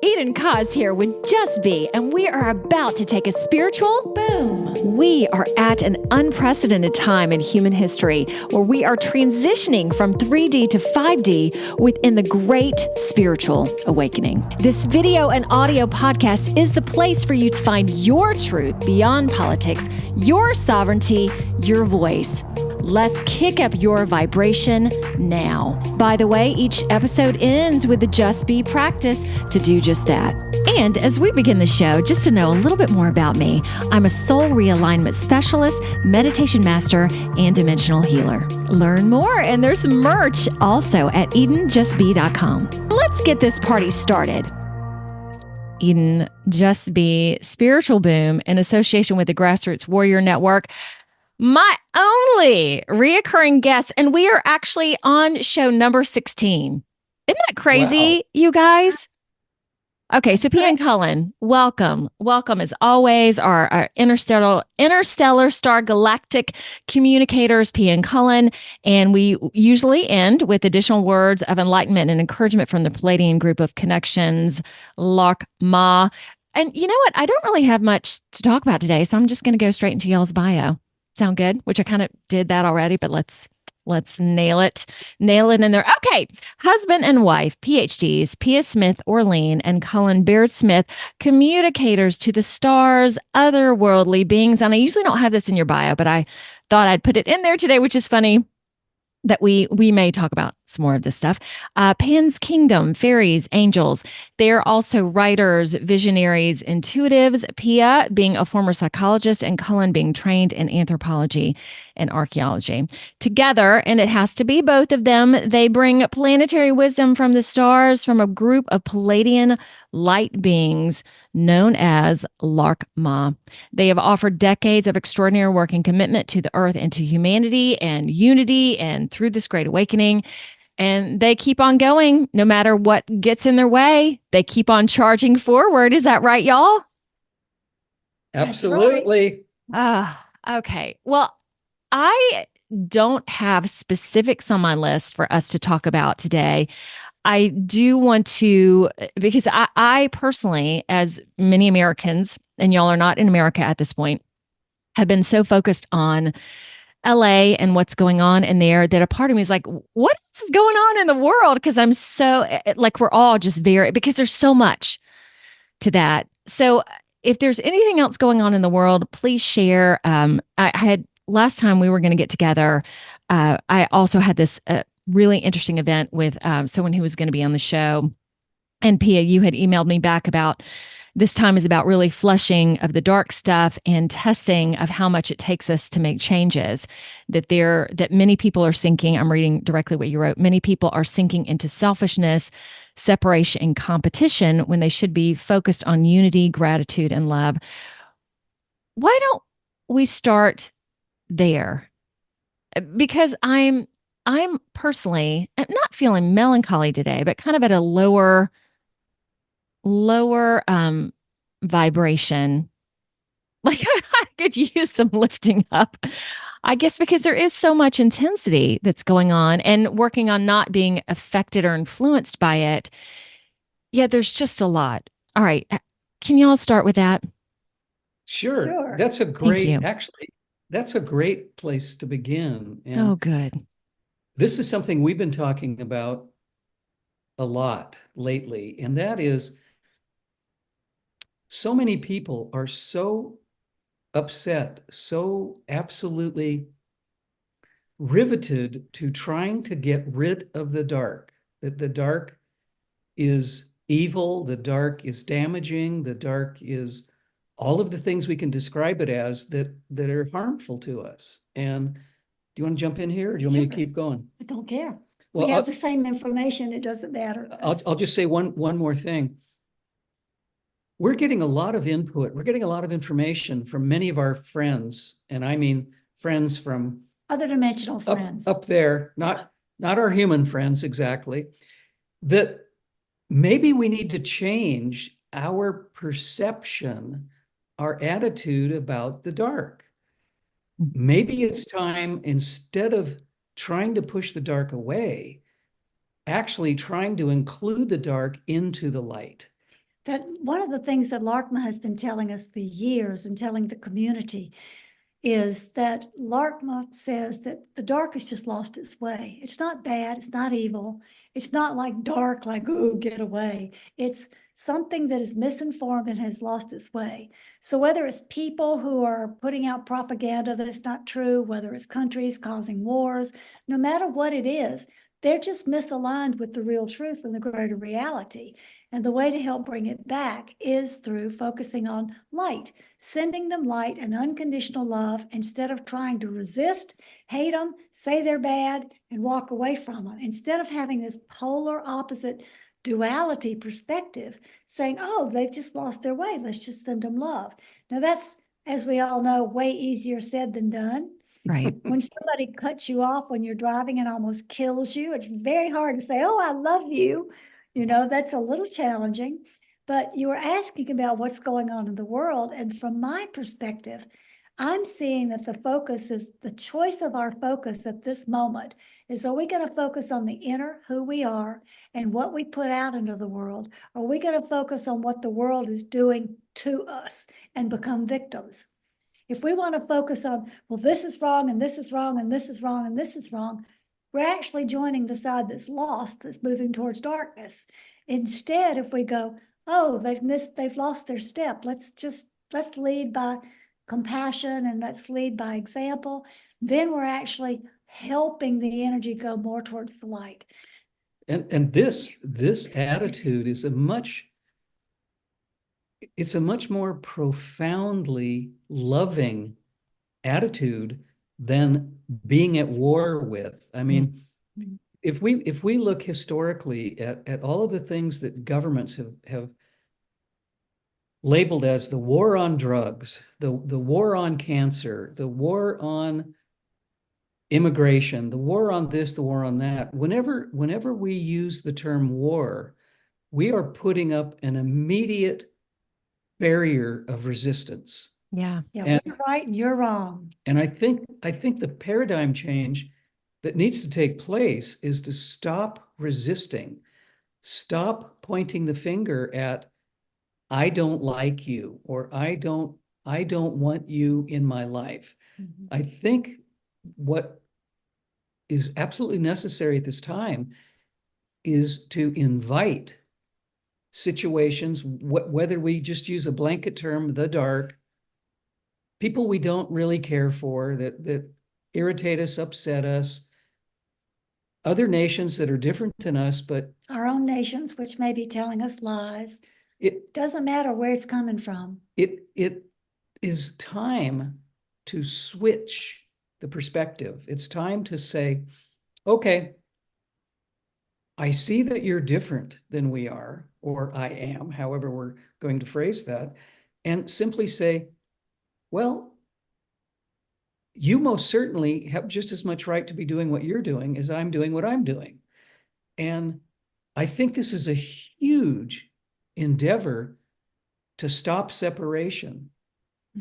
Eden Koz here with Just Be, and we are about to take a spiritual boom. We are at an unprecedented time in human history where we are transitioning from 3D to 5D within the great spiritual awakening. This video and audio podcast is the place for you to find your truth beyond politics, your sovereignty, your voice. Let's kick up your vibration now. By the way, each episode ends with the Just Be practice to do just that. And as we begin the show, just to know a little bit more about me, I'm a soul realignment specialist, meditation master, and dimensional healer. Learn more, and there's merch also at EdenJustBe.com. Let's get this party started. Eden Just Be Spiritual Boom in association with the Grassroots Warrior Network. My only reoccurring guest, and we are actually on show number 16. Isn't that crazy, you guys? Okay, so Pia and Cullen, welcome. Welcome as always, our interstellar star galactic communicators, Pia and Cullen, and we usually end with additional words of enlightenment and encouragement from the Pleiadian group of connections, Laarkmaa. And you know what? I don't really have much to talk about today, so I'm just going to go straight into y'all's bio. Sound good? Which I kind of did that already, but let's nail it in there. Okay, husband and wife, PhD's, Pia Smith, Orleane, and Cullen Baird Smith, communicators to the stars, otherworldly beings. And I usually don't have this in your bio, but I thought I'd put it in there today, which is funny that we may talk about some more of this stuff. Pan's Kingdom, fairies, angels. They're also writers, visionaries, intuitives. Pia being a former psychologist and Cullen being trained in anthropology and archaeology. Together, and it has to be both of them, they bring planetary wisdom from the stars from a group of Pleiadian light beings known as Laarkmaa. They have offered decades of extraordinary work and commitment to the earth and to humanity and unity and through this great awakening. And they keep on going no matter what gets in their way. They keep on charging forward. Is that right, y'all? Absolutely. Okay. Well, I don't have specifics on my list for us to talk about today. I do want to, because I personally, as many Americans, and y'all are not in America at this point, have been so focused on LA and what's going on in there that a part of me is like, what is going on in the world? Because I'm so, like, we're all just because there's so much to that. So if there's anything else going on in the world, please share. I had, last time we were going to get together, I also had this really interesting event with someone who was going to be on the show. And Pia, you had emailed me back about this time is about really flushing of the dark stuff and testing of how much it takes us to make changes. That many people are sinking. I'm reading directly what you wrote. Many people are sinking into selfishness, separation, and competition when they should be focused on unity, gratitude, and love. Why don't we start there? Because I'm personally not feeling melancholy today, but kind of at a lower vibration. Like I could use some lifting up, I guess, because there is so much intensity that's going on and working on not being affected or influenced by it. Yeah, there's just a lot. All right. Can y'all start with that? Sure. That's a great place to begin. And oh, good. This is something we've been talking about a lot lately, and that is so many people are so upset, so absolutely riveted to trying to get rid of the dark, that the dark is evil, the dark is damaging, the dark is all of the things we can describe it as that are harmful to us. And do you want to jump in here, or do you want me to keep going? I don't care. Well, we have the same information. It doesn't matter. I'll just say one more thing. We're getting a lot of input. We're getting a lot of information from many of our friends, and I mean friends from other dimensional friends up there, not our human friends exactly, that maybe we need to change our perception, our attitude about the dark. Maybe it's time, instead of trying to push the dark away, actually trying to include the dark into the light. that one of the things that Laarkmaa has been telling us for years and telling the community is that Laarkmaa says that the dark has just lost its way. It's not bad. It's not evil. It's not like dark, like, ooh, get away. It's something that is misinformed and has lost its way. So whether it's people who are putting out propaganda that's not true, whether it's countries causing wars, no matter what it is, they're just misaligned with the real truth and the greater reality. And the way to help bring it back is through focusing on light, sending them light and unconditional love instead of trying to resist, hate them, say they're bad, and walk away from them. Instead of having this polar opposite duality perspective, saying, oh, they've just lost their way, let's just send them love. Now that's, as we all know, way easier said than done. Right. When somebody cuts you off when you're driving and almost kills you, it's very hard to say, oh, I love you. You know, that's a little challenging, but you were asking about what's going on in the world. And from my perspective, I'm seeing that the focus is the choice of our focus at this moment is, are we going to focus on the inner, who we are and what we put out into the world? Or are we going to focus on what the world is doing to us and become victims? If we want to focus on, well, this is wrong and this is wrong and this is wrong and this is wrong, we're actually joining the side that's lost, that's moving towards darkness. Instead, if we go, oh, they've lost their step, let's lead by compassion and let's lead by example, then we're actually helping the energy go more towards the light. And this attitude is it's a much more profoundly loving attitude than being at war with. I mean, if we look historically at all of the things that governments have labeled as the war on drugs, the war on cancer, the war on immigration, the war on this, the war on that, whenever we use the term war, we are putting up an immediate barrier of resistance. Yeah, we're right and you're wrong. And I think the paradigm change that needs to take place is to stop resisting, stop pointing the finger at, I don't like you, or I don't want you in my life. Mm-hmm. I think what is absolutely necessary at this time is to invite situations, whether we just use a blanket term, the dark, people we don't really care for, that irritate us, upset us, other nations that are different than us, but our own nations, which may be telling us lies. It doesn't matter where it's coming from. It is time to switch the perspective. It's time to say, okay, I see that you're different than we are, or I am, however we're going to phrase that, and simply say, well, you most certainly have just as much right to be doing what you're doing as I'm doing what I'm doing. And I think this is a huge endeavor to stop separation,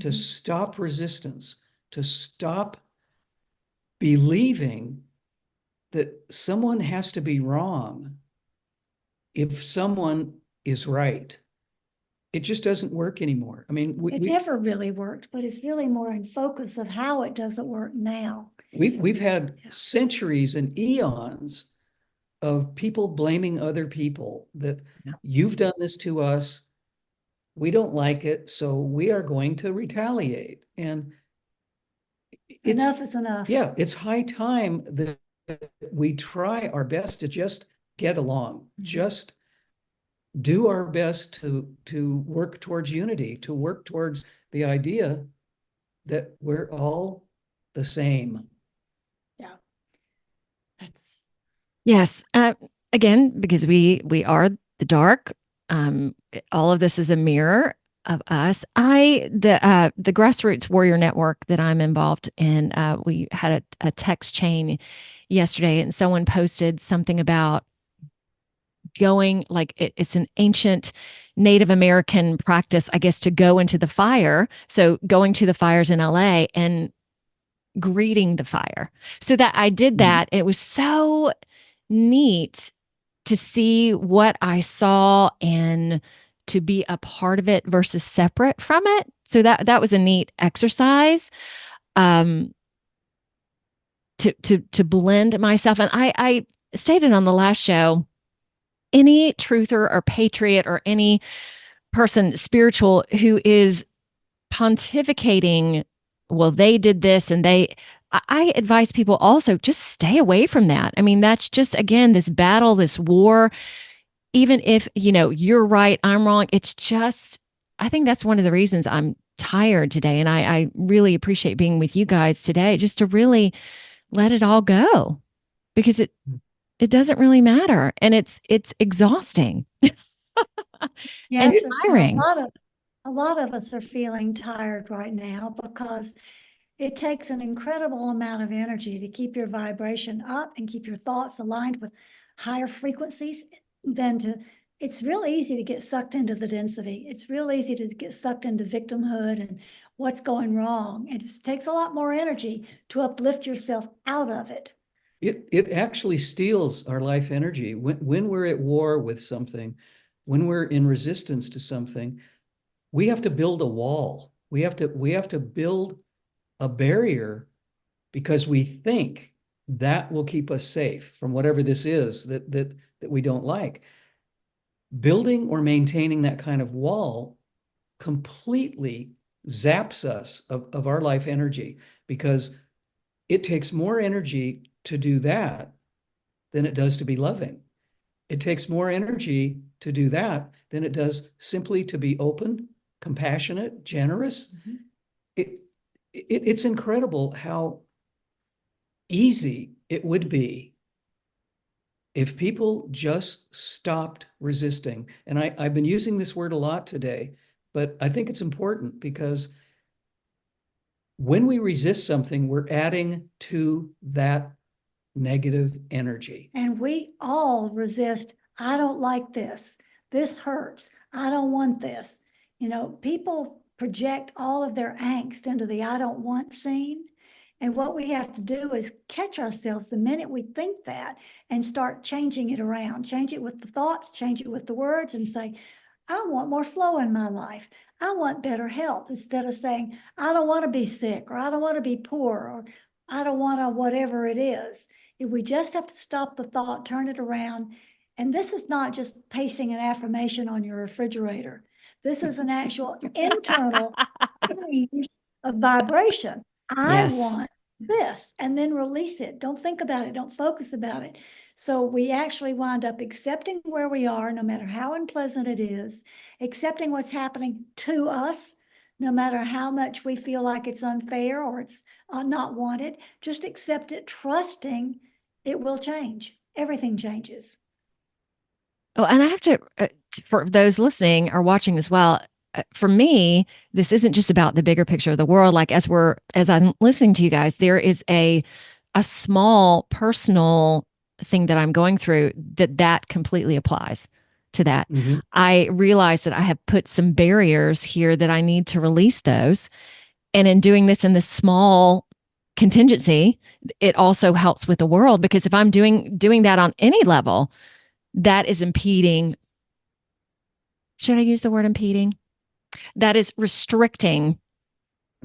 to stop resistance, to stop believing that someone has to be wrong if someone is right. It just doesn't work anymore. I mean, it never really worked, but it's really more in focus of how it doesn't work now. We've had centuries and eons of people blaming other people that you've done this to us, we don't like it, so we are going to retaliate. And enough is enough. Yeah, it's high time that we try our best to just get along, just do our best to work towards unity, to work towards the idea that we're all the same. Yeah. Yes. Again, because we are the dark. All of this is a mirror of us. The Grassroots Warrior Network that I'm involved in, we had a text chain yesterday, and someone posted something about going, like it's an ancient Native American practice, I guess, to go into the fire. So going to the fires in LA and greeting the fire. So that I did that. It was so neat to see what I saw and to be a part of it versus separate from it. So that was a neat exercise to blend myself. And I stated on the last show, any truther or patriot or any person spiritual who is pontificating, well, they did this and I advise people also just stay away from that. I mean, that's just, again, this battle, this war, even if, you're right, I'm wrong. It's just, I think that's one of the reasons I'm tired today. And I really appreciate being with you guys today, just to really let it all go, because it doesn't really matter. And it's exhausting. Yes, and tiring. a lot of us are feeling tired right now because it takes an incredible amount of energy to keep your vibration up and keep your thoughts aligned with higher frequencies it's real easy to get sucked into the density. It's real easy to get sucked into victimhood and what's going wrong. It takes a lot more energy to uplift yourself out of it. It actually steals our life energy. When we're at war with something, when we're in resistance to something, we have to build a wall. We have to build a barrier because we think that will keep us safe from whatever this is that we don't like. Building or maintaining that kind of wall completely zaps us of our life energy, because it takes more energy to do that than it does to be loving. It takes more energy to do that than it does simply to be open, compassionate, generous. Mm-hmm. It's incredible how easy it would be if people just stopped resisting. And I've been using this word a lot today, but I think it's important because when we resist something, we're adding to that negative energy. And we all resist, I don't like this. This hurts. I don't want this. People project all of their angst into the I don't want scene. And what we have to do is catch ourselves the minute we think that and start changing it around. Change it with the thoughts, change it with the words, and say, I want more flow in my life. I want better health, instead of saying, I don't want to be sick, or I don't want to be poor, or I don't want to whatever it is. We just have to stop the thought, turn it around. And this is not just pasting an affirmation on your refrigerator. This is an actual internal change of vibration. I want this, and then release it. Don't think about it. Don't focus about it. So we actually wind up accepting where we are, no matter how unpleasant it is, accepting what's happening to us, no matter how much we feel like it's unfair or it's not wanted. Just accept it, trusting it will change. Everything changes. Oh, and I have to, for those listening or watching as well, for me, this isn't just about the bigger picture of the world. Like as I'm listening to you guys, there is a small personal thing that I'm going through that completely applies to that. Mm-hmm. I realize that I have put some barriers here that I need to release those. And in doing this in this small contingency, it also helps with the world, because if I'm doing that on any level, that is impeding. Should I use the word impeding? That is restricting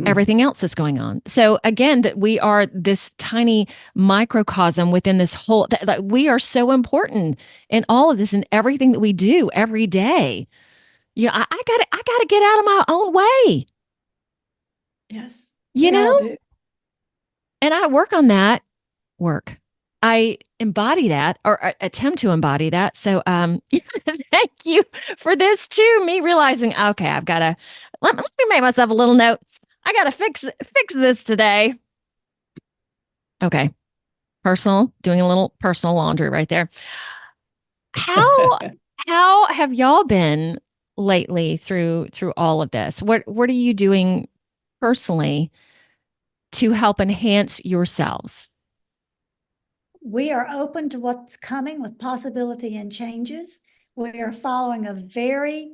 everything else that's going on. So again, that we are this tiny microcosm within this whole, that we are so important in all of this and everything that we do every day. I gotta get out of my own way. Yes. And I work on that I embody that, or attempt to embody that. So thank you for this too. Me realizing, okay, I've got to, let me make myself a little note. I got to fix this today. Okay. Doing a little personal laundry right there. How have y'all been lately through all of this? What are you doing personally to help enhance yourselves? We are open to what's coming with possibility and changes. We are following a very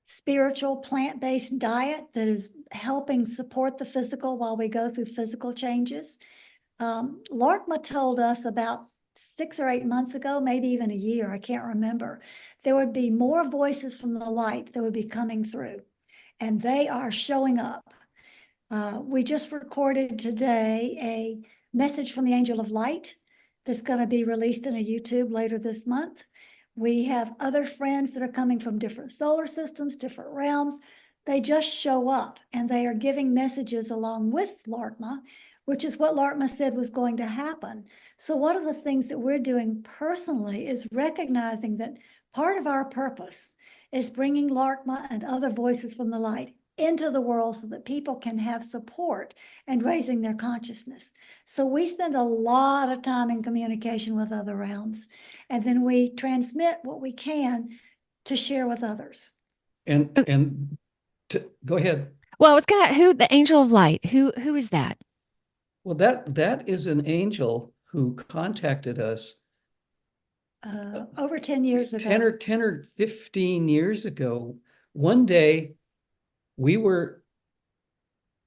spiritual plant-based diet that is helping support the physical while we go through physical changes. Laarkmaa told us about 6 or 8 months ago, maybe even a year, I can't remember, there would be more voices from the light that would be coming through, and they are showing up. We just recorded today a message from the Angel of Light that's going to be released in a YouTube later this month. We have other friends that are coming from different solar systems, different realms. They just show up and they are giving messages along with Laarkmaa, which is what Laarkmaa said was going to happen. So one of the things that we're doing personally is recognizing that part of our purpose is bringing Laarkmaa and other voices from the light into the world so that people can have support and raising their consciousness. So we spend a lot of time in communication with other realms, and then we transmit what we can to share with others. And go ahead. Well, I was who the Angel of Light? Who is that? Well, that is an angel who contacted us over 10 years ago. 10 or 15 years ago. One day, we were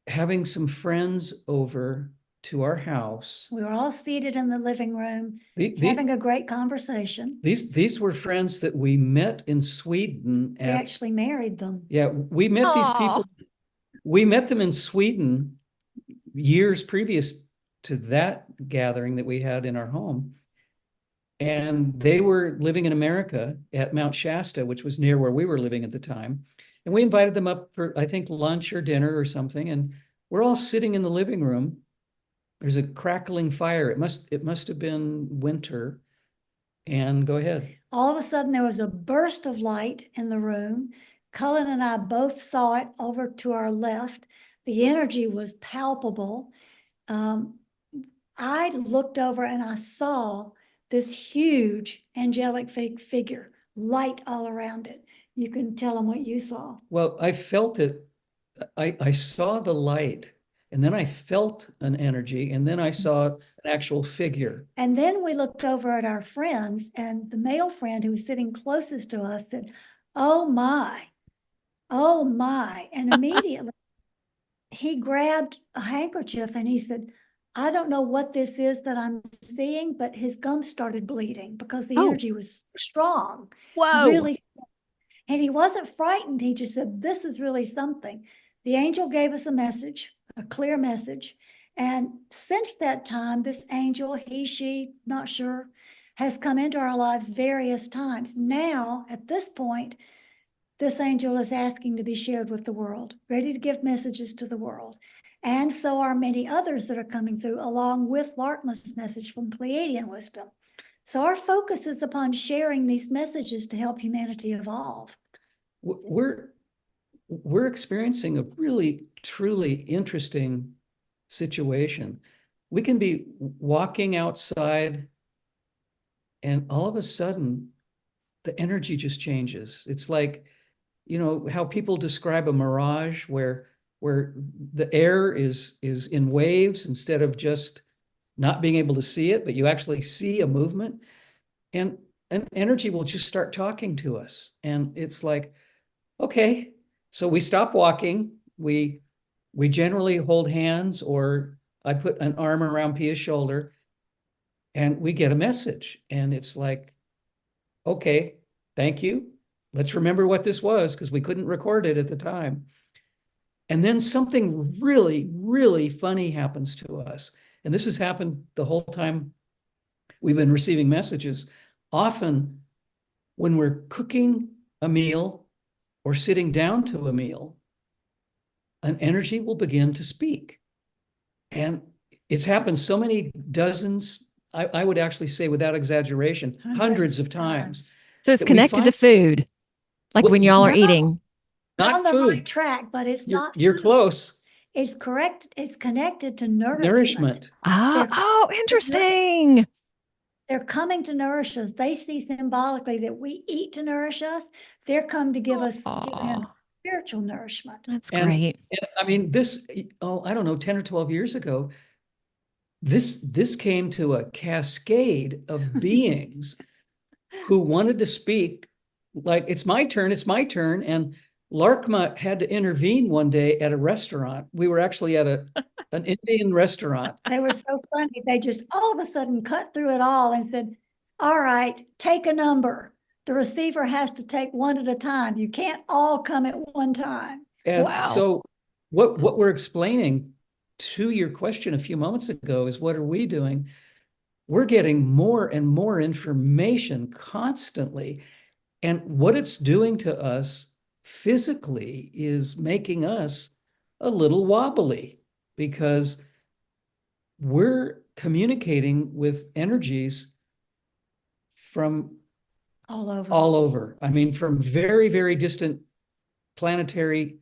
having some friends over to our house. We were all seated in the living room, having a great conversation. These were friends that we met in Sweden. We actually married them. Yeah, we met these people. We met them in Sweden years previous to that gathering that we had in our home. And they were living in America at Mount Shasta, which was near where we were living at the time. And we invited them up for, I think, lunch or dinner or something. And we're all sitting in the living room. There's a crackling fire. It must have been winter. And go ahead. All of a sudden, there was a burst of light in the room. Cullen and I both saw it over to our left. The energy was palpable. I looked over and I saw this huge angelic figure, light all around it. You can tell them what you saw. Well, I felt it. I saw the light, and then I felt an energy, and then I saw an actual figure. And then we looked over at our friends, and the male friend who was sitting closest to us said, "Oh my, oh my." And immediately he grabbed a handkerchief and he said, "I don't know what this is that I'm seeing," but his gums started bleeding because the energy was strong. Whoa. Really. And he wasn't frightened. He just said, "This is really something." The angel gave us a message, a clear message. And since that time, this angel, he, she, not sure, has come into our lives various times. Now, at this point, this angel is asking to be shared with the world, ready to give messages to the world. And so are many others that are coming through, along with Laarkmaa's message from Pleiadian wisdom. So our focus is upon sharing these messages to help humanity evolve. We're experiencing a really, truly interesting situation. We can be walking outside and all of a sudden the energy just changes. It's like, you know, how people describe a mirage where the air is in waves instead of just not being able to see it, but you actually see a movement, and energy will just start talking to us. And it's like, okay, so we stop walking. We generally hold hands, or I put an arm around Pia's shoulder, and we get a message. And it's like, okay, thank you. Let's remember what this was, because we couldn't record it at the time. And then something really, really funny happens to us. And this has happened the whole time we've been receiving messages. Often when we're cooking a meal or sitting down to a meal, an energy will begin to speak. And it's happened so many dozens, I would actually say without exaggeration, hundreds of times. So it's connected to food, like when y'all are eating. Not on the food. right track, but it's not. You're food. close. It's correct. It's connected to nourishment. Nourishment. Oh, interesting. They're coming to nourish us. They see symbolically that we eat to nourish us. They're come to give us spiritual nourishment. That's great. And I mean, this, I don't know, 10 or 12 years ago, this came to a cascade of beings who wanted to speak, like, it's my turn. And Laarkmaa had to intervene one day at a restaurant. We were actually at an Indian restaurant. They were so funny. They just all of a sudden cut through it all and said, all right, take a number. The receiver has to take one at a time. You can't all come at one time. And Wow. so what we're explaining to your question a few moments ago is, what are we doing? We're getting more and more information constantly. And what it's doing to us physically is making us a little wobbly, because we're communicating with energies from All over. all over. I mean, from very, very distant planetary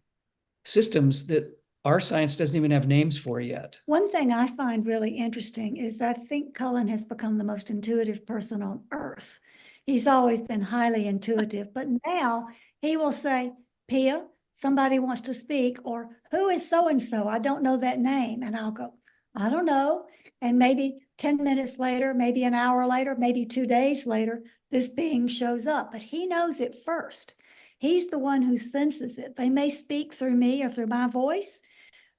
systems that our science doesn't even have names for yet. One thing I find really interesting is I think Cullen has become the most intuitive person on earth. He's always been highly intuitive, but now he will say, Pia, somebody wants to speak, or who is so-and-so? I don't know that name. And I'll go, I don't know. And maybe 10 minutes later, maybe an hour later, maybe 2 days later, this being shows up, but he knows it first. He's the one who senses it. They may speak through me or through my voice,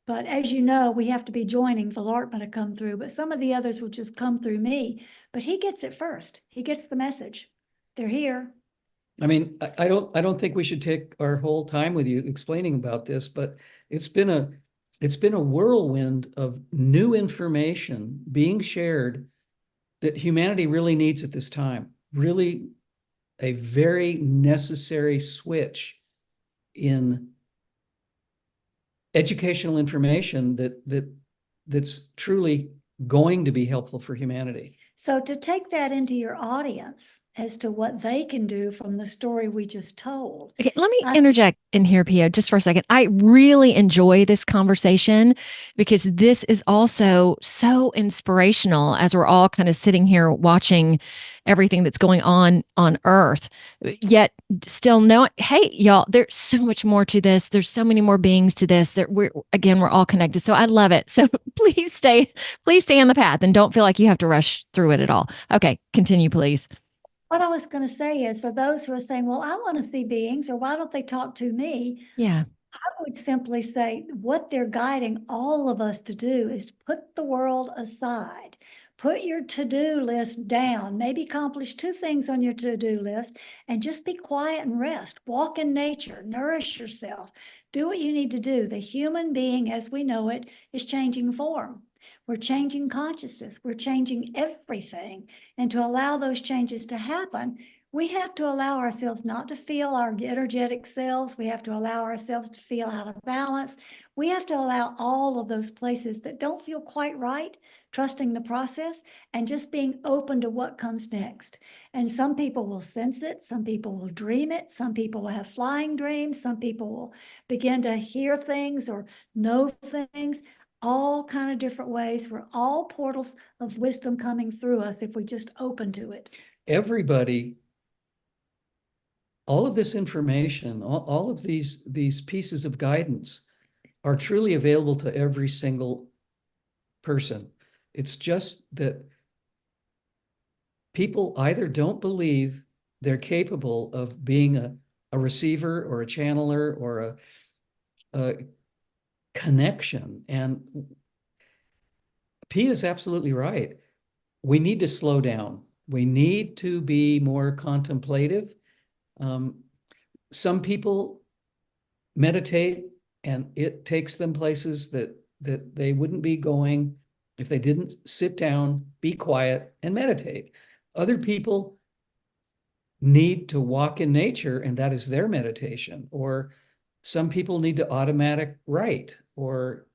but as you know, we have to be joining for Laarkmaa to come through, but some of the others will just come through me, but he gets it first. He gets the message. They're here. I mean, I don't think we should take our whole time with you explaining about this, but it's been a whirlwind of new information being shared that humanity really needs at this time. Really a very necessary switch in educational information that's truly going to be helpful for humanity. So to take that into your audience as to what they can do from the story we just told. Okay, let me interject in here, Pia, just for a second. I really enjoy this conversation because this is also so inspirational as we're all kind of sitting here watching everything that's going on Earth, yet still knowing, hey, y'all, there's so much more to this. There's so many more beings to this that we're all connected. So I love it. So please stay on the path and don't feel like you have to rush through it at all. Okay, continue, please. What I was going to say is, for those who are saying, well, I want to see beings, or why don't they talk to me? Yeah. I would simply say what they're guiding all of us to do is put the world aside. Put your to-do list down. Maybe accomplish 2 things on your to-do list and just be quiet and rest. Walk in nature, nourish yourself. Do what you need to do. The human being, as we know it, is changing form. We're changing consciousness. We're changing everything. And to allow those changes to happen, we have to allow ourselves not to feel our energetic selves. We have to allow ourselves to feel out of balance. We have to allow all of those places that don't feel quite right, trusting the process and just being open to what comes next. And some people will sense it. Some people will dream it. Some people will have flying dreams. Some people will begin to hear things or know things. All kind of different ways. We're all portals of wisdom coming through us if we just open to it. Everybody, all of this information, all of these pieces of guidance are truly available to every single person. It's just that people either don't believe they're capable of being a receiver or a channeler or a connection. And Pia is absolutely right. We need to slow down. We need to be more contemplative. Some people meditate and it takes them places that they wouldn't be going if they didn't sit down, be quiet, and meditate. Other people need to walk in nature, and that is their meditation. Or some people need to automatic write, or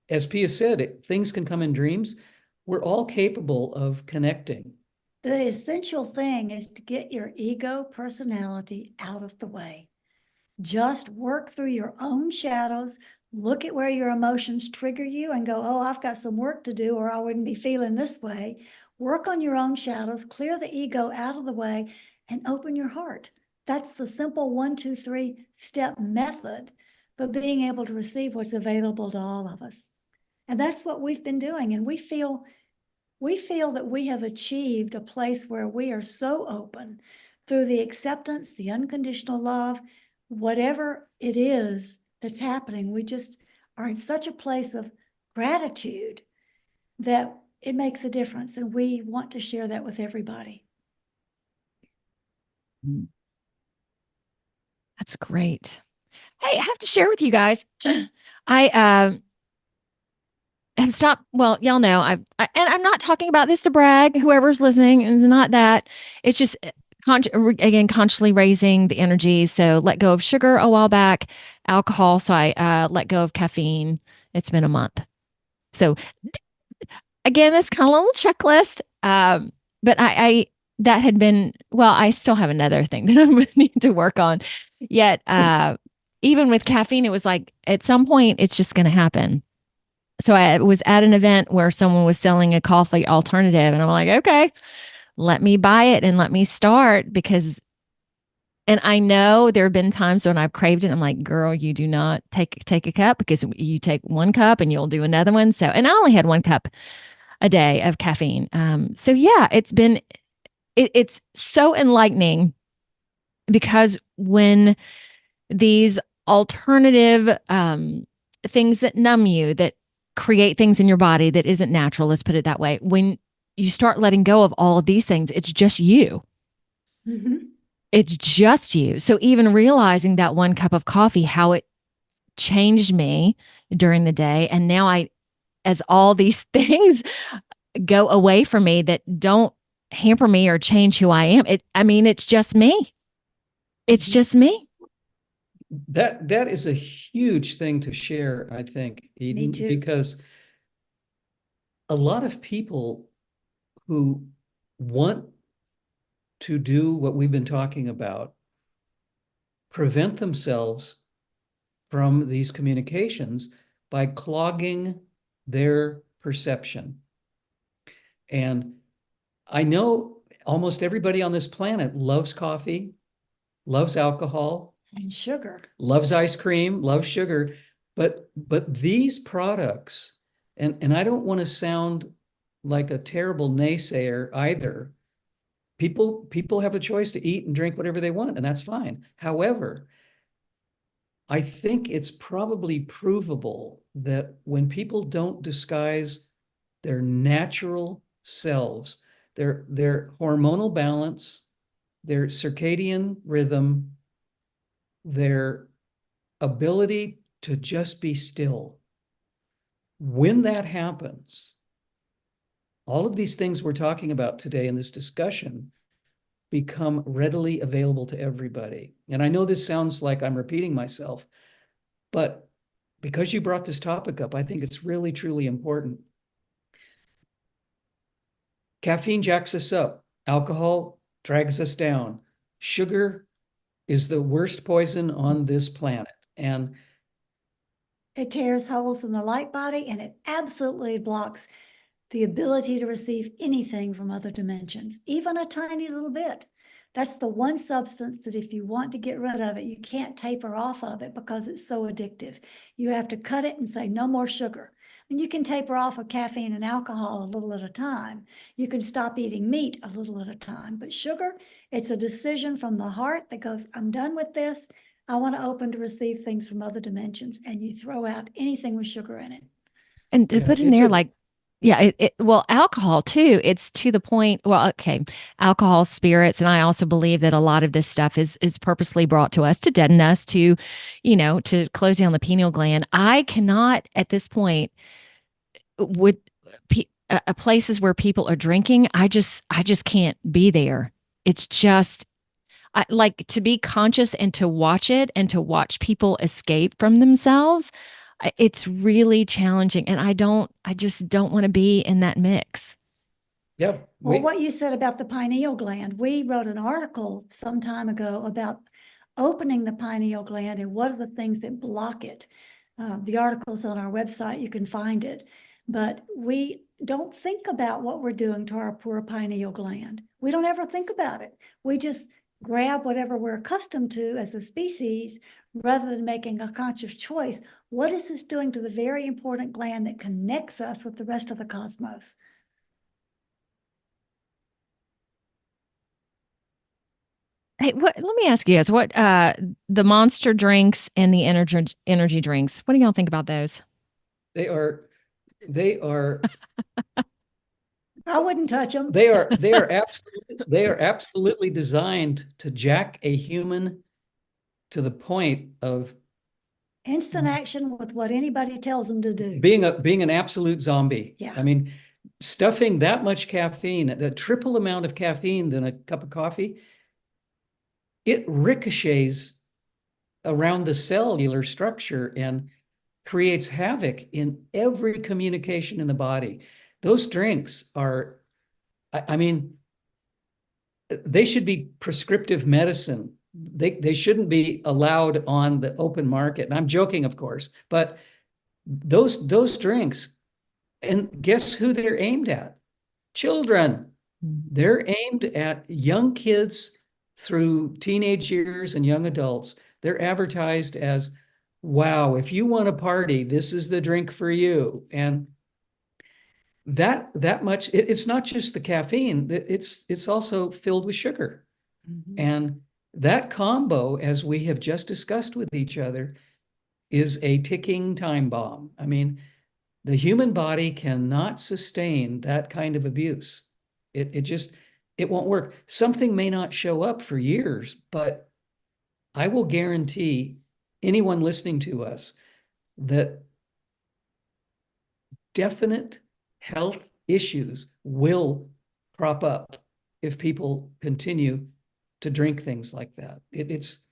as Pia said, things can come in dreams. We're all capable of connecting. The essential thing is to get your ego personality out of the way. Just work through your own shadows, look at where your emotions trigger you and go, oh, I've got some work to do or I wouldn't be feeling this way. Work on your own shadows, clear the ego out of the way and open your heart. That's the simple 1, 2, 3 step method for being able to receive what's available to all of us. And that's what we've been doing. And we feel that we have achieved a place where we are so open through the acceptance, the unconditional love, whatever it is that's happening. We just are in such a place of gratitude that it makes a difference. And we want to share that with everybody. That's great. Hey, I have to share with you guys. I have stopped. Well, y'all know and I'm not talking about this to brag. Whoever's listening, it's not that. It's just again consciously raising the energy. So let go of sugar a while back, alcohol. So I let go of caffeine. It's been a month. So again, this kind of little checklist. But I that had been I still have another thing that I'm going to need to work on. Yet, even with caffeine, it was like at some point it's just going to happen. So I was at an event where someone was selling a coffee alternative, and I'm like, okay, let me buy it and let me start and I know there have been times when I've craved it. I'm like, girl, you do not take a cup, because you take one cup and you'll do another one. So, and I only had 1 cup a day of caffeine. So yeah, it's so enlightening, because when these alternative things that numb you, that create things in your body that isn't natural, let's put it that way, when you start letting go of all of these things, it's just you. Mm-hmm. It's just you. So even realizing that 1 cup of coffee, how it changed me during the day. And now as all these things go away from me that don't hamper me or change who I am, it's just me. It's just me. That is a huge thing to share, I think, Eden, Me too. because a lot of people who want to do what we've been talking about prevent themselves from these communications by clogging their perception. And I know almost everybody on this planet loves coffee, loves alcohol, and sugar, loves ice cream, loves sugar, but these products, and I don't want to sound like a terrible naysayer either. People have a choice to eat and drink whatever they want, and that's fine. However, I think it's probably provable that when people don't disguise their natural selves, their hormonal balance, their circadian rhythm, their ability to just be still, when that happens, all of these things we're talking about today in this discussion become readily available to everybody. And I know this sounds like I'm repeating myself, but because you brought this topic up, I think it's really, truly important. Caffeine jacks us up. Alcohol drags us down. Sugar is the worst poison on this planet. And it tears holes in the light body, and it absolutely blocks the ability to receive anything from other dimensions, even a tiny little bit. That's the one substance that if you want to get rid of it, you can't taper off of it because it's so addictive. You have to cut it and say, no more sugar. And you can taper off of caffeine and alcohol a little at a time. You can stop eating meat a little at a time. But sugar, it's a decision from the heart that goes, I'm done with this. I want to open to receive things from other dimensions. And you throw out anything with sugar in it. And to put in there, well, alcohol too, it's to the point, okay, alcohol, spirits, and I also believe that a lot of this stuff is purposely brought to us to deaden us, to, to close down the pineal gland. I cannot at this point, with places where people are drinking, I just can't be there. It's just, I like to be conscious and to watch it and to watch people escape from themselves. It's really challenging, and I just don't want to be in that mix. yeah. Well, what you said about the pineal gland, we wrote an article some time ago about opening the pineal gland and what are the things that block it. The article's on our website, you can find it. But we don't think about what we're doing to our poor pineal gland. We don't ever think about it. We just grab whatever we're accustomed to as a species rather than making a conscious choice. What is this doing to the very important gland that connects us with the rest of the cosmos? Hey, let me ask you guys, what the monster drinks and the energy drinks, what do y'all think about those? They are, they are, I wouldn't touch them. they are absolutely designed to jack a human to the point of Instant action with what anybody tells them to do. being an absolute zombie. Yeah. I mean, stuffing that much caffeine, the triple amount of caffeine than a cup of coffee, it ricochets around the cellular structure and creates havoc in every communication in the body. Those drinks are, I mean, they should be prescriptive medicine. They shouldn't be allowed on the open market. And I'm joking, of course, but those drinks, and guess who they're aimed at? Children. They're aimed at young kids through teenage years and young adults. They're advertised as, wow, if you want to party, this is the drink for you. And that much, it's not just the caffeine, it's also filled with sugar. And that combo, as we have just discussed with each other, is a ticking time bomb. I mean, the human body cannot sustain that kind of abuse. It won't work. Something may not show up for years, but I will guarantee anyone listening to us that definite health issues will crop up if people continue to drink things like that. It's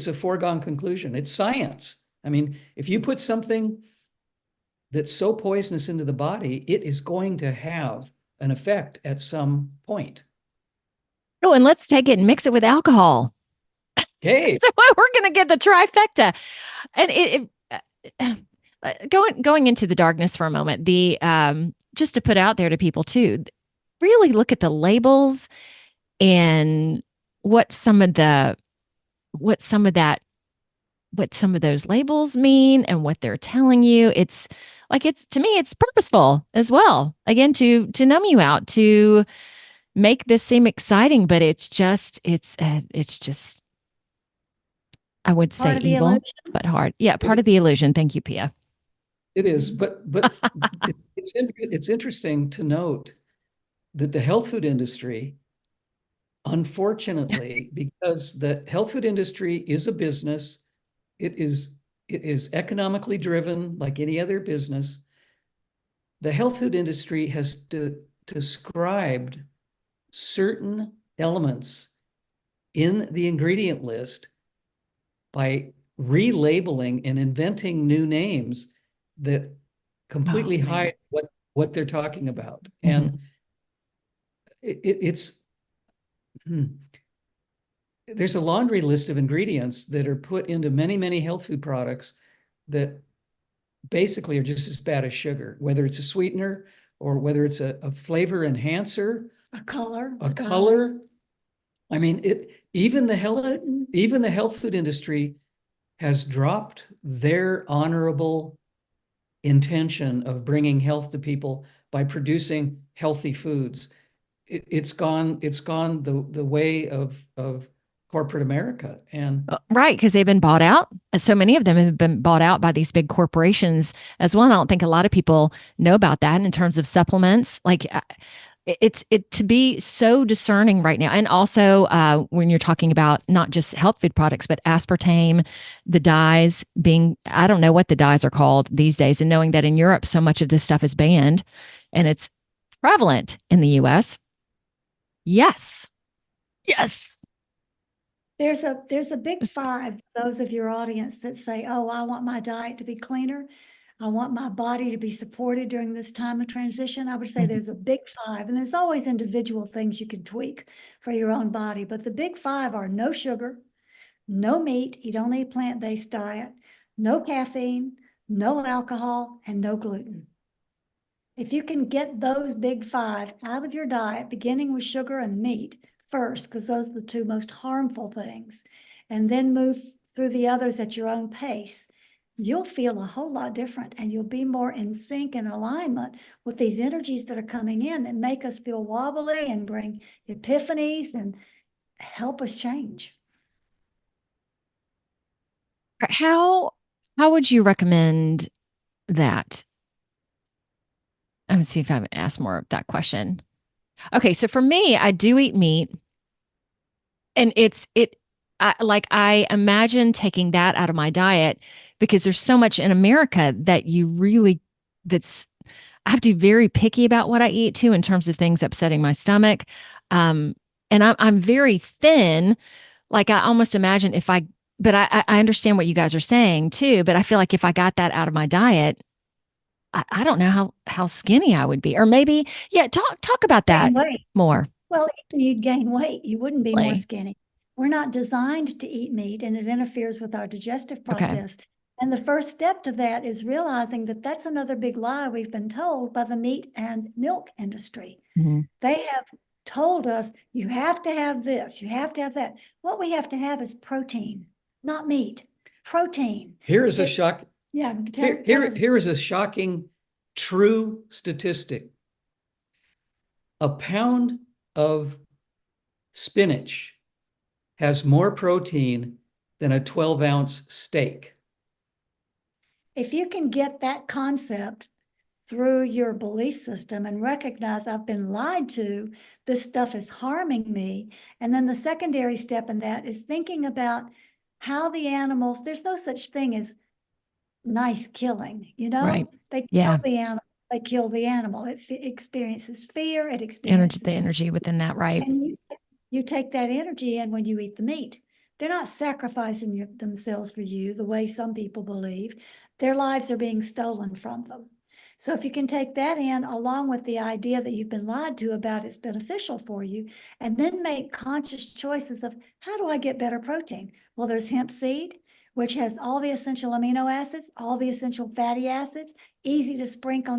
a foregone conclusion. It's science. I mean, if you put something that's so poisonous into the body, it is going to have an effect at some point. Oh, and let's take it and mix it with alcohol. Hey, So we're going to get the trifecta. And going into the darkness for a moment, the just to put out there to people too, really look at the labels and what some of those labels mean and what they're telling you. It's to me, it's purposeful as well. Again, to numb you out, to make this seem exciting, but it's just I would say evil, but hard. Yeah, part of the illusion. Thank you, Pia. It is, but it's interesting to note that the health food industry, unfortunately, because the health food industry is a business, it is economically driven like any other business. The health food industry has described certain elements in the ingredient list by relabeling and inventing new names that completely hide what they're talking about. And there's a laundry list of ingredients that are put into many, many health food products that basically are just as bad as sugar, whether it's a sweetener or whether it's a flavor enhancer, a color. I mean, even the health food industry has dropped their honorable intention of bringing health to people by producing healthy foods. It's gone the way of corporate America. And right, because they've been bought out. So many of them have been bought out by these big corporations as well. And I don't think a lot of people know about that in terms of supplements. Like it's to be so discerning right now. And also when you're talking about not just health food products, but aspartame, the dyes being, I don't know what the dyes are called these days. And knowing that in Europe, so much of this stuff is banned and it's prevalent in the US. Yes. There's a big five, those of your audience that say, oh, I want my diet to be cleaner. I want my body to be supported during this time of transition. I would say there's a big five, and there's always individual things you can tweak for your own body. But the big five are no sugar, no meat, eat only a plant-based diet, no caffeine, no alcohol, and no gluten. If you can get those big five out of your diet, beginning with sugar and meat first, because those are the two most harmful things, and then move through the others at your own pace, you'll feel a whole lot different, and you'll be more in sync and alignment with these energies that are coming in that make us feel wobbly and bring epiphanies. And help us change. How would you recommend that? I'm gonna see if I have asked more of that question. Okay, so for me, I do eat meat, and I imagine taking that out of my diet because there's so much in America that that's I have to be very picky about what I eat too in terms of things upsetting my stomach. And I'm very thin. Like I almost imagine but I understand what you guys are saying too, but I feel like if I got that out of my diet, I don't know how skinny I would be. Or maybe, yeah, talk about that Gain weight. more. Well, if you'd gain weight, you wouldn't be more Really? skinny. We're not designed to eat meat, and it interferes with our digestive Okay. process. And the first step to that is realizing that that's another big lie we've been told by the meat and milk industry. Mhm. They have told us, you have to have this, you have to have that. What we have to have is protein, not meat, protein. Here is a shock. Yeah, Here is a shocking true statistic. A pound of spinach has more protein than a 12-ounce steak. If you can get that concept through your belief system and recognize I've been lied to, this stuff is harming me. And then the secondary step in that is thinking about how the animals, there's no such thing as nice killing, Right. They Yeah. kill the animal, they kill the animal. It experiences fear, it experiences The energy within that, right? And you take that energy in when you eat the meat. They're not sacrificing themselves for you the way some people believe. Their lives are being stolen from them. So if you can take that in along with the idea that you've been lied to about it's beneficial for you, and then make conscious choices of how do I get better protein? Well, there's hemp seed, which has all the essential amino acids, all the essential fatty acids, easy to sprinkle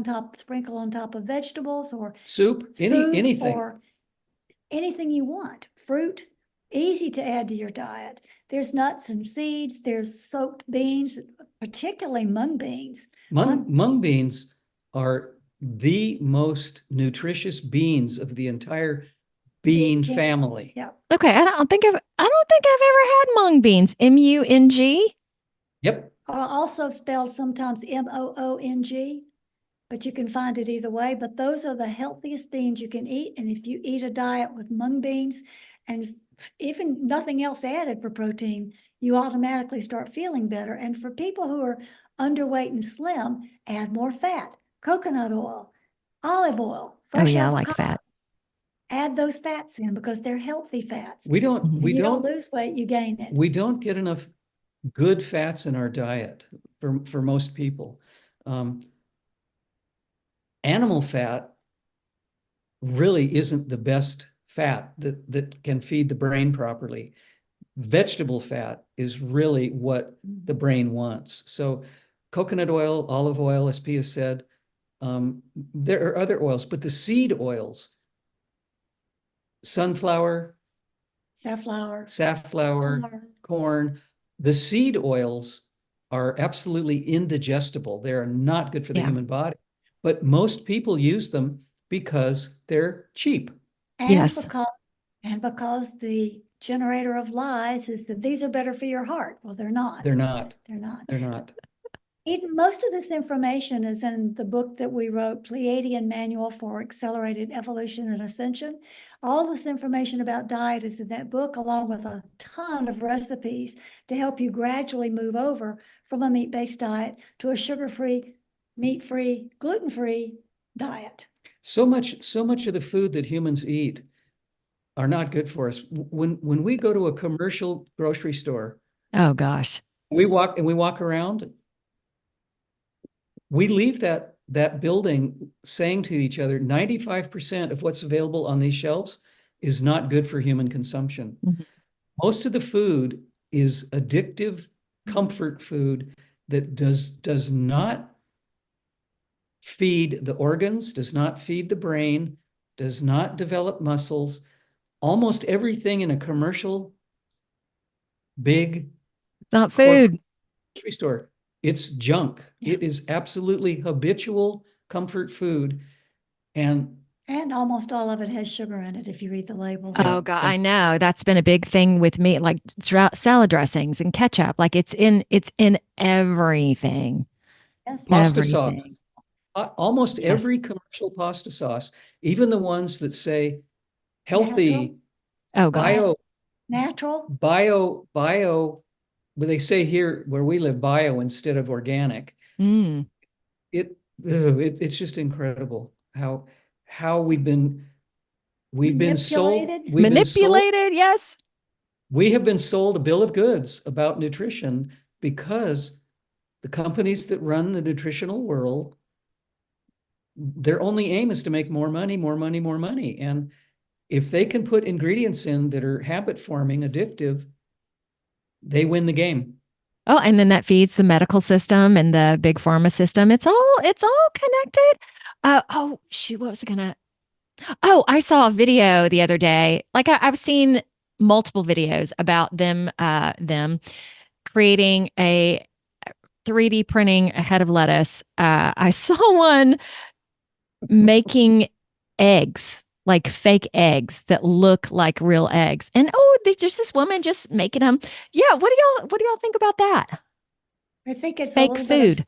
on top of vegetables or Soup, anything. or anything you want. Fruit, easy to add to your diet. There's nuts and seeds, there's soaked beans, particularly mung beans. Mung beans are the most nutritious beans of the entire bean family. Yeah. Okay, I don't think I've ever had mung beans. MUNG? Yep. Also spelled sometimes MOONG, but you can find it either way. But those are the healthiest beans you can eat. And if you eat a diet with mung beans and even nothing else added for protein, you automatically start feeling better. And for people who are underweight and slim, add more fat, coconut oil, olive oil, fresh Oh yeah, I avocado. like fat. Add those fats in because they're healthy fats. We don't lose weight, you gain it. We don't get enough good fats in our diet for most people. Animal fat really isn't the best fat that can feed the brain properly. Vegetable fat is really what the brain wants. So coconut oil, olive oil, as Pia said, there are other oils, but the seed oils, sunflower, safflower, corn, the seed oils are absolutely indigestible. They're not good for the human body, but most people use them because they're cheap. Yes. Because the generator of lies is that these are better for your heart. Well, they're not. They're not. They're not. They're not. Most of this information is in the book that we wrote, Pleiadian Manual for Accelerated Evolution and Ascension. All this information about diet is in that book, along with a ton of recipes to help you gradually move over from a meat-based diet to a sugar-free, meat-free, gluten-free diet. So much of the food that humans eat are not good for us. When we go to a commercial grocery store, oh gosh, we walk around, we leave that building saying to each other, 95% of what's available on these shelves is not good for human consumption. Mm-hmm. Most of the food is addictive comfort food that does not feed the organs, does not feed the brain, does not develop muscles. Almost everything in a commercial big not food grocery store, it's junk. It is absolutely habitual comfort food. And And almost all of it has sugar in it if you read the labels. Yeah. Oh God, I know. That's been a big thing with me, like salad dressings and ketchup. Like it's in everything. Yes. Pasta sauce. Everything. Almost every Yes. commercial pasta sauce, even the ones that say healthy, Oh gosh. Natural. bio, but they say here where we live bio instead of organic. Mm. It's just incredible how we've been sold Manipulated. Manipulated, yes. we have been sold a bill of goods about nutrition because the companies that run the nutritional world, their only aim is to make more money, more money, more money. And if they can put ingredients in that are habit forming, addictive, they win the game. Oh, and then that feeds the medical system and the big pharma system. It's all connected. Oh shoot, what was I gonna? Oh, I saw a video the other day. Like I've seen multiple videos about them creating a 3D printing a head of lettuce. I saw one making eggs, like fake eggs that look like real eggs. And there's just this woman just making them. Yeah, what do y'all think about that? I think it's a Fake little bit of food.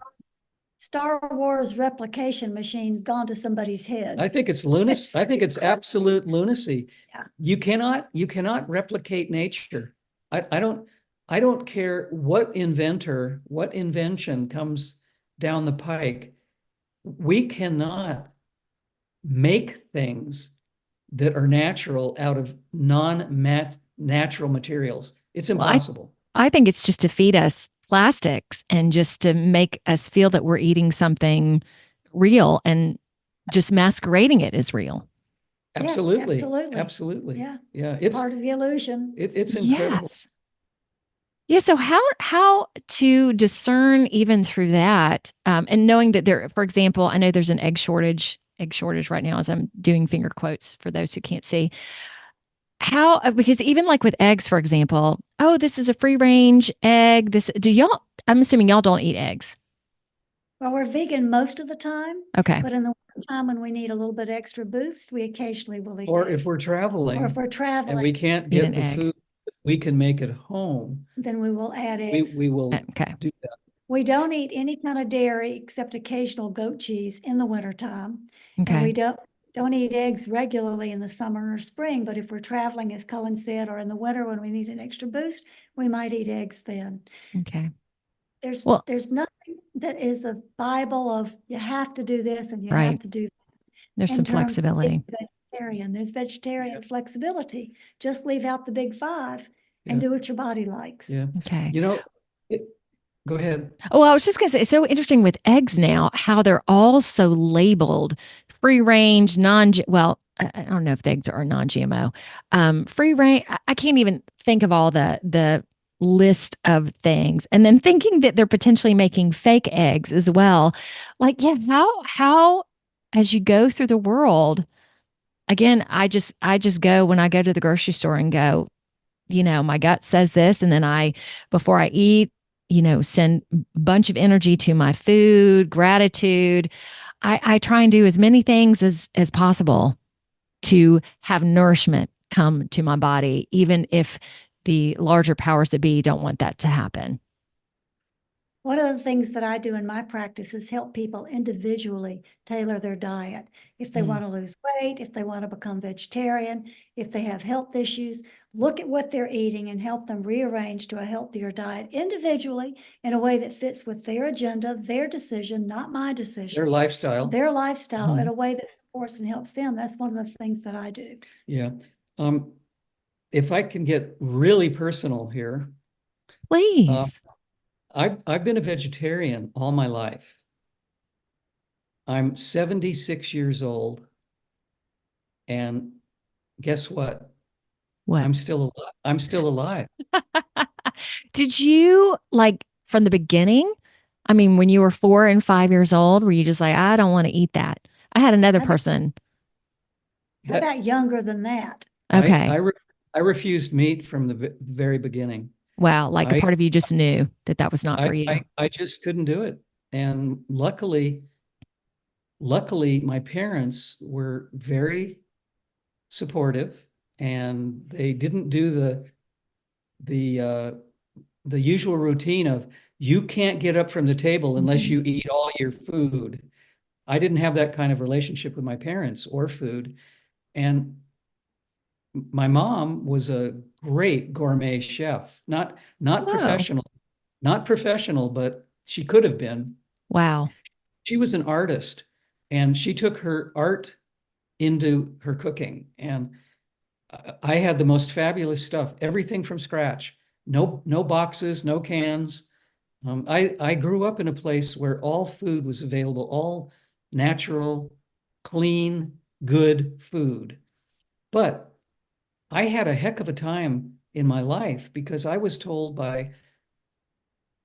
Star Wars replication machines gone to somebody's head. I think it's lunacy. I think it's absolute lunacy. Yeah. You cannot replicate nature. I don't care what invention comes down the pike. We cannot make things that are natural out of non-natural materials. It's Well, impossible. I think it's just to feed us plastics and just to make us feel that we're eating something real and just masquerading it as real. Yes, Absolutely. absolutely. Absolutely. Yeah. Yeah. It's Part of the illusion. it's incredible. Yes. Yeah. So how to discern even through that, and knowing that there, for example, I know there's an egg shortage right now as I'm doing finger quotes for those who can't see. How, because even like with eggs, for example, oh, this is a free range egg. I'm assuming y'all don't eat eggs. Well, we're vegan most of the time, Okay. but in the time when we need a little bit extra boost, we occasionally will eat Or eggs. if we're traveling Or if we're and traveling, we can't Eat get an the egg. food that we can make at home, then we will add eggs. we will Okay. do that. We don't eat any kind of dairy except occasional goat cheese in the wintertime. And Okay. we don't eat eggs regularly in the summer or spring, but if we're traveling, as Cullen said, or in the winter when we need an extra boost, we might eat eggs then. Okay. There's Well, nothing that is a Bible of you have to do this and you Right. have to do that. there's In some terms of flexibility. being vegetarian, there's vegetarian flexibility. Just leave out the big five and Yeah. do what your body likes. Yeah. Okay. You know, go ahead. Oh, I was just going to say, it's so interesting with eggs now, how they're all so labeled free range, well, I don't know if the eggs are non-GMO. Free range, I can't even think of all the list of things. And then thinking that they're potentially making fake eggs as well. Like, yeah, how as you go through the world, again, I just go when I go to the grocery store and go, my gut says this. And then before I eat, send a bunch of energy to my food, gratitude. I try and do as many things as possible to have nourishment come to my body, even if the larger powers that be don't want that to happen. One of the things that I do in my practice is help people individually tailor their diet. If they want to lose weight, if they want to become vegetarian, if they have health issues, look at what they're eating and help them rearrange to a healthier diet individually in a way that fits with their agenda, their decision, not my decision. Their lifestyle. Their lifestyle in a way that supports and helps them. That's one of the things that I do. Yeah. If I can get really personal here. Please. I've been a vegetarian all my life. I'm 76 years old. And guess what? What? I'm still alive. I'm still alive. Did you, like, from the beginning? I mean, when you were 4 and 5 years old, were you just like, I don't want to eat that? I had another person. How about younger than that? Okay. I refused meat from the very beginning. Wow. Like a part of you just knew that was not for you. I just couldn't do it. And luckily, luckily, my parents were very supportive, and they didn't do the usual routine of you can't get up from the table unless you eat all your food. I didn't have that kind of relationship with my parents or food. And my mom was a great gourmet chef, not Oh, professional, not professional, but she could have been. wow. She was an artist, and she took her art into her cooking. And I had the most fabulous stuff, everything from scratch. No boxes, no cans. I grew up in a place where all food was available, all natural, clean, good food. But I had a heck of a time in my life because I was told by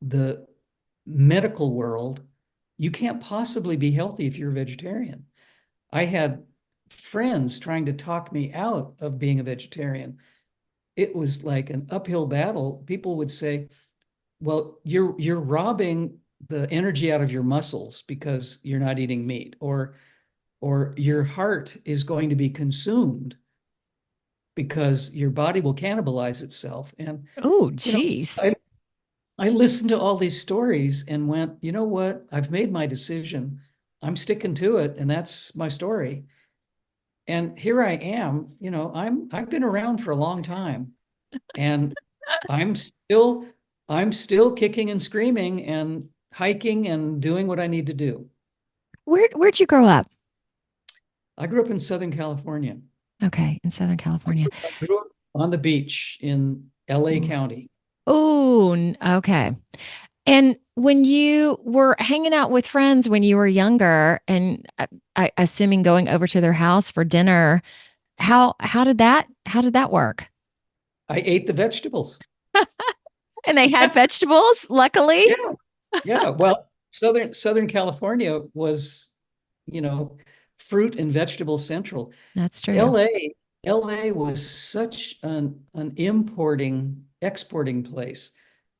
the medical world, you can't possibly be healthy if you're a vegetarian. I had friends trying to talk me out of being a vegetarian. It was like an uphill battle. People would say, well, you're robbing the energy out of your muscles because you're not eating meat, or your heart is going to be consumed because your body will cannibalize itself. And Oh, you know, geez. I listened to all these stories and went, you know what? I've made my decision. I'm sticking to it, and that's my story. And here I am, I've been around for a long time, and I'm still I'm still kicking and screaming and hiking and doing what I need to do. Where'd you grow up? I grew up in Southern California. Okay, in Southern California. I grew up on the beach in LA County. Oh, okay. And when you were hanging out with friends when you were younger, and assuming going over to their house for dinner, how did that work? I ate the vegetables. And they had vegetables, luckily. Yeah, yeah. Well, Southern California was, you know, fruit and vegetable central. That's true. LA, LA was such an importing, exporting place.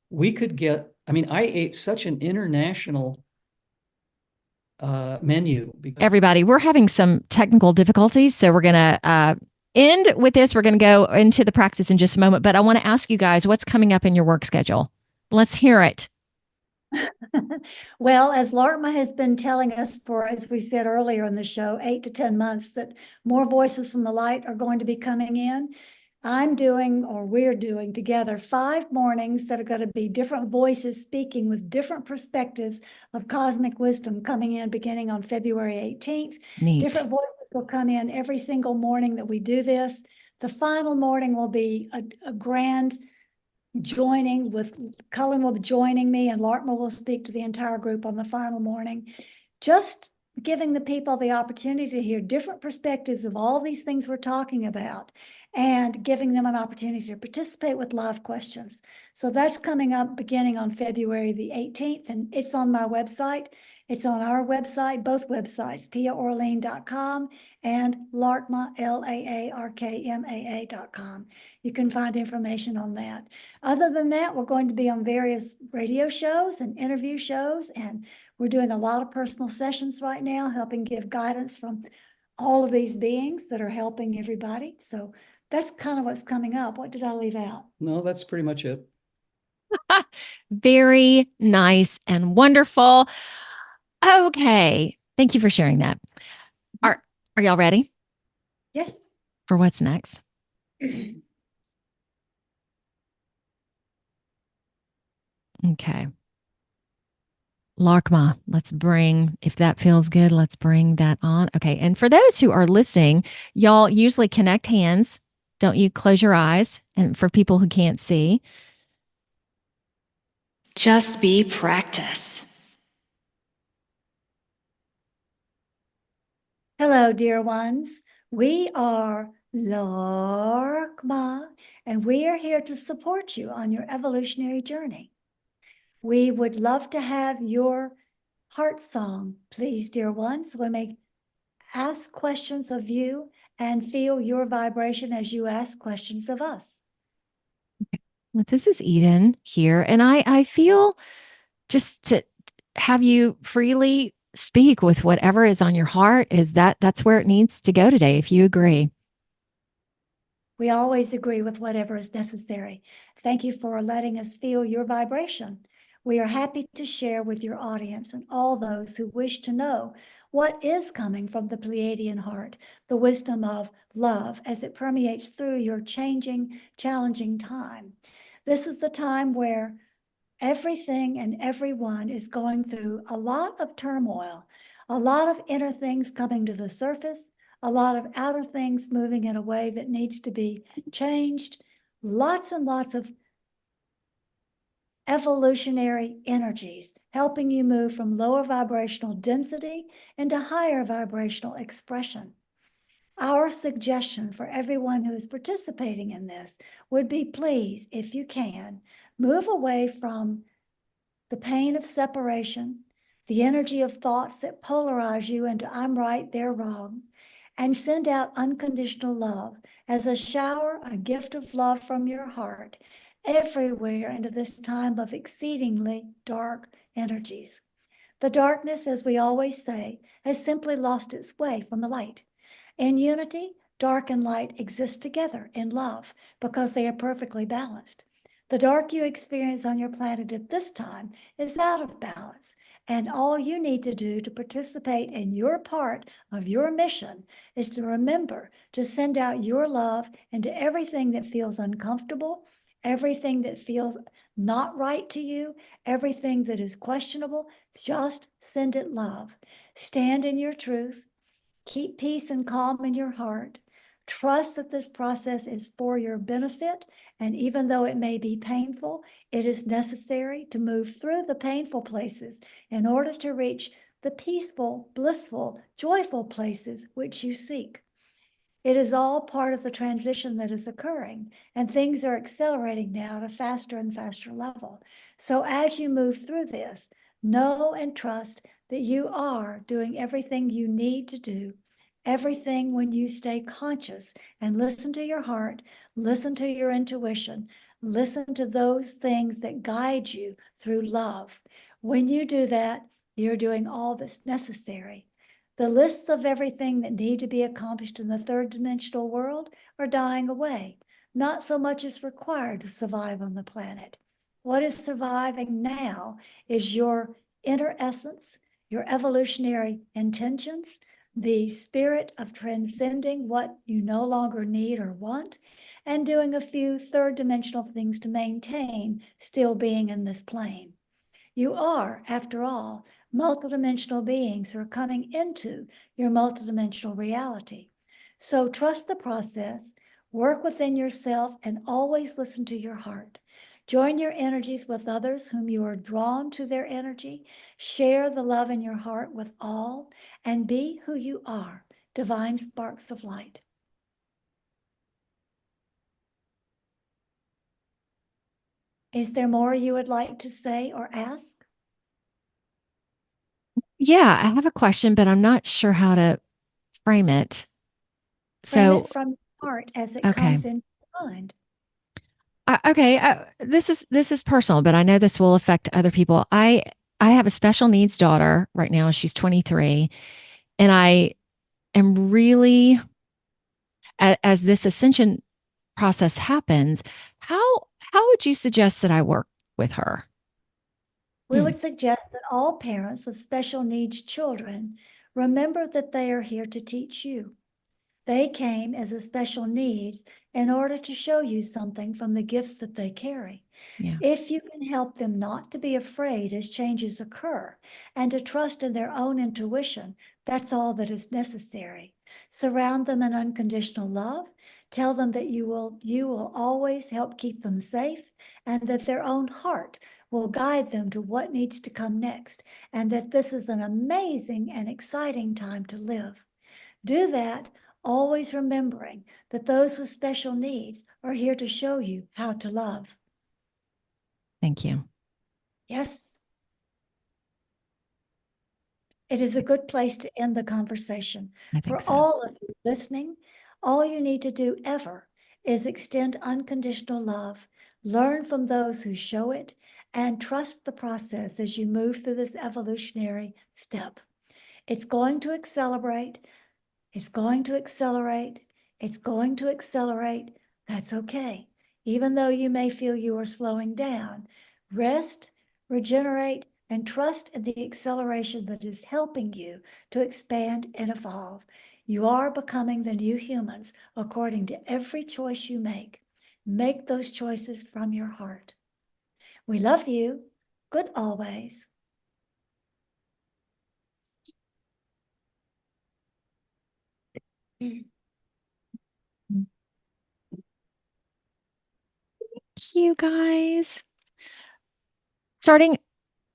We could get, I mean, I ate such an international menu because Everybody, we're having some technical difficulties, so we're gonna end with this. We're gonna go into the practice in just a moment, but I want to ask you guys what's coming up in your work schedule. Let's hear it. Well, as Laarkmaa has been telling us for, as we said earlier in the show, 8 to 10 months, that more voices from the light are going to be coming in. I'm doing, or we're doing together, 5 mornings that are going to be different voices speaking with different perspectives of cosmic wisdom coming in beginning on February 18th. Neat. Different voices will come in every single morning that we do this. The final morning will be a grand joining with Cullen will be joining me, and Laarkmaa will speak to the entire group on the final morning, just giving the people the opportunity to hear different perspectives of all these things we're talking about, and giving them an opportunity to participate with live questions. So that's coming up beginning on February the 18th, and it's on my website. It's on our website, both websites, piaorleane.com and Laarkmaa, Laarkmaa.com. You can find information on that. Other than that, we're going to be on various radio shows and interview shows, and we're doing a lot of personal sessions right now, helping give guidance from all of these beings that are helping everybody. So that's kind of what's coming up. What did I leave out? no, that's pretty much it. Very nice and wonderful. Okay. Thank you for sharing that. Are y'all ready Yes. for what's next? Okay. Laarkmaa, if that feels good, let's bring that on. Okay. And for those who are listening, y'all usually connect hands. Don't you? Close your eyes. And for people who can't see, just be practice. Hello, dear ones. We are Laarkmaa, and we are here to support you on your evolutionary journey. We would love to have your heart song, please, dear ones, so we may ask questions of you and feel your vibration as you ask questions of us. This is Eden here, and I feel just to have you freely speak with whatever is on your heart, is that's where it needs to go today, if you agree. We always agree with whatever is necessary. Thank you for letting us feel your vibration. We are happy to share with your audience and all those who wish to know what is coming from the Pleiadian heart, the wisdom of love as it permeates through your changing, challenging time. This is the time where everything and everyone is going through a lot of turmoil, a lot of inner things coming to the surface, a lot of outer things moving in a way that needs to be changed, lots and lots of evolutionary energies helping you move from lower vibrational density into higher vibrational expression. Our suggestion for everyone who is participating in this would be, please, if you can, move away from the pain of separation, the energy of thoughts that polarize you into I'm right, they're wrong, and send out unconditional love as a shower, a gift of love from your heart everywhere into this time of exceedingly dark energies. The darkness, as we always say, has simply lost its way from the light. In unity, dark and light exist together in love because they are perfectly balanced. The dark you experience on your planet at this time is out of balance, and all you need to do to participate in your part of your mission is to remember to send out your love into everything that feels uncomfortable, everything that feels not right to you, everything that is questionable. Just send it love. Stand in your truth. Keep peace and calm in your heart. Trust that this process is for your benefit, and even though it may be painful, it is necessary to move through the painful places in order to reach the peaceful, blissful, joyful places which you seek. It is all part of the transition that is occurring, and things are accelerating now at a faster and faster level. So as you move through this, know and trust that you are doing everything you need to do, everything when you stay conscious and listen to your heart, listen to your intuition, listen to those things that guide you through love. When you do that, you're doing all that's necessary. The lists of everything that need to be accomplished in the third dimensional world are dying away. Not so much is required to survive on the planet. What is surviving now is your inner essence, your evolutionary intentions, the spirit of transcending what you no longer need or want, and doing a few third dimensional things to maintain still being in this plane. You are, after all, multidimensional beings who are coming into your multidimensional reality. So trust the process, work within yourself, and always listen to your heart. Join your energies with others whom you are drawn to their energy. Share the love in your heart with all, and be who you are, divine sparks of light. Is there more you would like to say or ask? Yeah, I have a question, but I'm not sure how to frame it. Frame So, it from your heart as it okay. comes into your mind. This is personal, but I know this will affect other people. I have a special needs daughter right now. She's 23, and I am really, as this ascension process happens, how would you suggest that I work with her? We would suggest that all parents of special needs children remember that they are here to teach you. They came as a special needs in order to show you something from the gifts that they carry. Yeah. If you can help them not to be afraid as changes occur and to trust in their own intuition, that's all that is necessary. Surround them in unconditional love. Tell them that you will always help keep them safe, and that their own heart will guide them to what needs to come next, and that this is an amazing and exciting time to live. Do that, always remembering that those with special needs are here to show you how to love. Thank you. Yes. It is a good place to end the conversation. I think For so. all of you listening, all you need to do ever is extend unconditional love, learn from those who show it, and trust the process as you move through this evolutionary step. It's going to accelerate. It's going to accelerate. It's going to accelerate. That's okay. Even though you may feel you are slowing down, rest, regenerate, and trust in the acceleration that is helping you to expand and evolve. You are becoming the new humans according to every choice you make. Make those choices from your heart. We love you. Good always. Thank you guys. Starting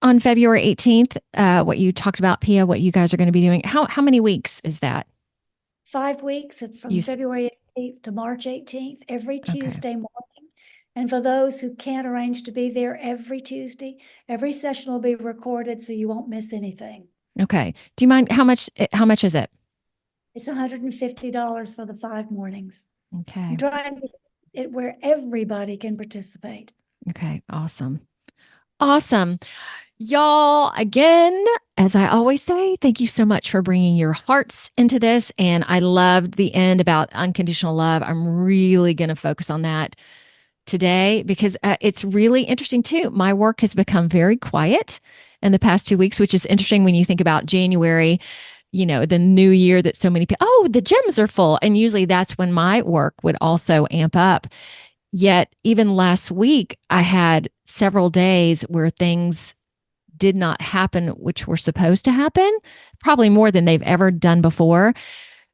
on February 18th, what you talked about, Pia, what you guys are going to be doing. How many weeks is that? 5 weeks from February 18th to March 18th, every Tuesday morning. And for those who can't arrange to be there every Tuesday, every session will be recorded so you won't miss anything. Okay. Do you mind how much is it? It's $150 for the 5 mornings. Okay. I'm trying to get it where everybody can participate. Okay. Awesome. Awesome. Y'all, again, as I always say, thank you so much for bringing your hearts into this. And I loved the end about unconditional love. I'm really going to focus on that today because it's really interesting too. My work has become very quiet in the past 2 weeks, which is interesting when you think about January, you know, the new year that so many people, oh, the gyms are full. And usually that's when my work would also amp up. Yet even last week, I had several days where things did not happen, which were supposed to happen, probably more than they've ever done before.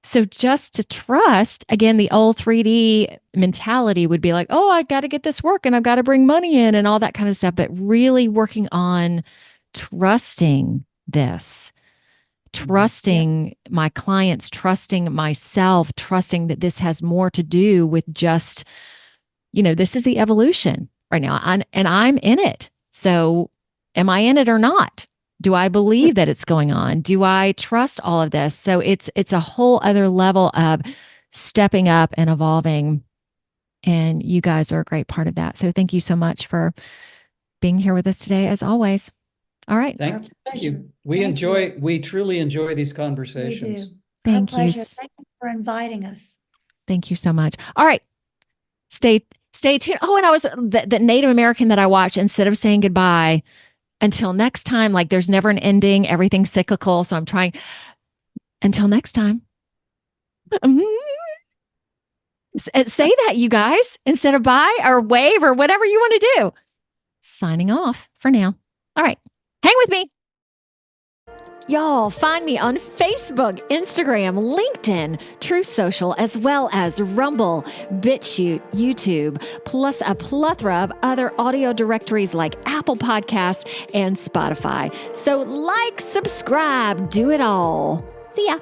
So just to trust, again, the old 3D mentality would be like, oh, I got to get this work and I've got to bring money in and all that kind of stuff. But really working on trusting this, trusting my clients, trusting myself, trusting that this has more to do with just, you know, this is the evolution right now. And I'm in it. So am I in it or not? Do I believe that it's going on? Do I trust all of this? So it's a whole other level of stepping up and evolving. And you guys are a great part of that. So thank you so much for being here with us today, as always. All right. Thank you. We truly enjoy these conversations. We do. Thank you. Thank you for inviting us. Thank you so much. All right. Stay tuned. Oh, and I was the Native American that I watched, instead of saying goodbye, until next time, like there's never an ending, everything's cyclical. So I'm trying, until next time. Say that, you guys, instead of bye or wave or whatever you want to do. Signing off for now. All right. Hang with me. Y'all, find me on Facebook, Instagram, LinkedIn, Truth Social, as well as Rumble, BitChute, YouTube, plus a plethora of other audio directories like Apple Podcasts and Spotify. So like, subscribe, do it all. See ya.